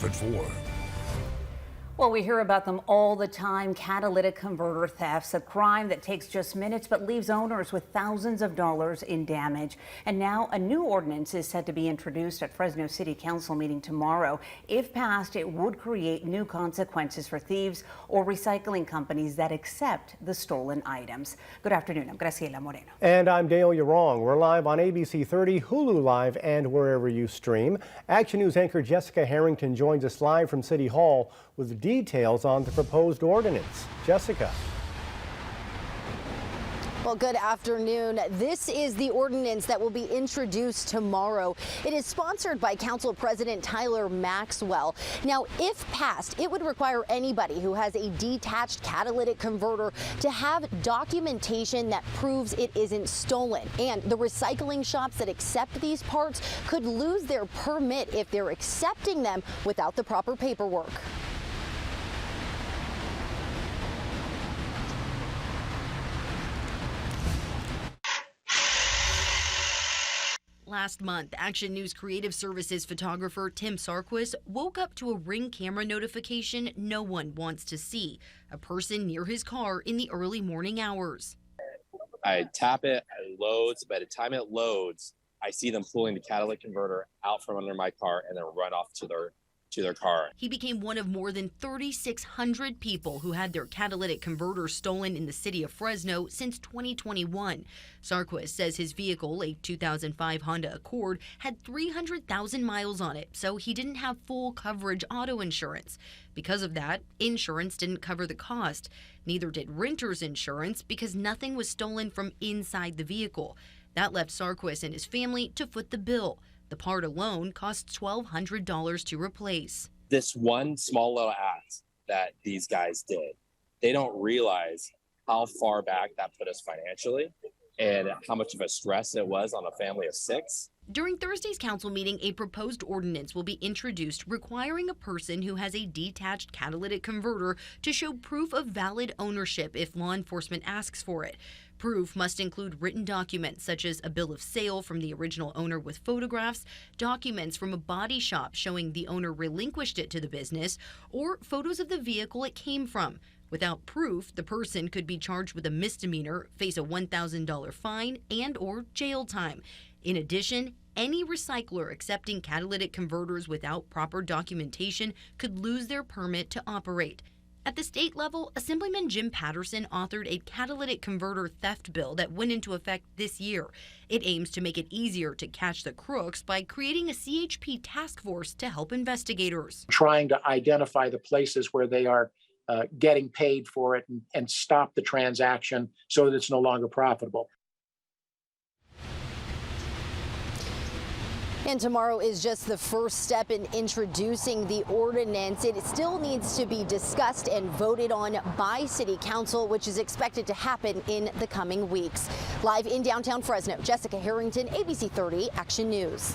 at 4. Well, we hear about them all the time. Catalytic converter thefts, a crime that takes just minutes but leaves owners with thousands of dollars in damage. And now a new ordinance is set to be introduced at Fresno City Council meeting tomorrow. If passed, it would create new consequences for thieves or recycling companies that accept the stolen items. Good afternoon. I'm Graciela Moreno. And I'm Dale Urong. We're live on ABC 30, Hulu Live, and wherever you stream. Action News anchor Jessica Harrington joins us live from City Hall with details on the proposed ordinance. Jessica. Well, good afternoon. This is the ordinance that will be introduced tomorrow. It is sponsored by Council President Tyler Maxwell. Now, if passed, it would require anybody who has a detached catalytic converter to have documentation that proves it isn't stolen. And the recycling shops that accept these parts could lose their permit if they're accepting them without the proper paperwork. Last month, Action News Creative Services photographer Tim Sarquis woke up to a Ring camera notification no one wants to see, a person near his car in the early morning hours. I tap it, it loads. By the time it loads, I see them pulling the catalytic converter out from under my car and then run off to their car. He became one of more than 3,600 people who had their catalytic converters stolen in the city of Fresno since 2021. Sarquis says his vehicle, a 2005 Honda Accord, had 300,000 miles on it, so he didn't have full coverage auto insurance. Because of that, insurance didn't cover the cost. Neither did renter's insurance because nothing was stolen from inside the vehicle. That left Sarquis and his family to foot the bill. The part alone costs $1,200 to replace. This one small little act that these guys did, they don't realize how far back that put us financially and how much of a stress it was on a family of 6. During Thursday's council meeting, a proposed ordinance will be introduced requiring a person who has a detached catalytic converter to show proof of valid ownership if law enforcement asks for it. Proof must include written documents such as a bill of sale from the original owner with photographs, documents from a body shop showing the owner relinquished it to the business, or photos of the vehicle it came from. Without proof, the person could be charged with a misdemeanor, face a $1,000 fine, and/or jail time. In addition, any recycler accepting catalytic converters without proper documentation could lose their permit to operate. At the state level, Assemblyman Jim Patterson authored a catalytic converter theft bill that went into effect this year. It aims to make it easier to catch the crooks by creating a CHP task force to help investigators. Trying to identify the places where they are getting paid for it and stop the transaction so that it's no longer profitable. And tomorrow is just the first step in introducing the ordinance. It still needs to be discussed and voted on by City Council, which is expected to happen in the coming weeks. Live in downtown Fresno, Jessica Harrington, ABC 30 Action News.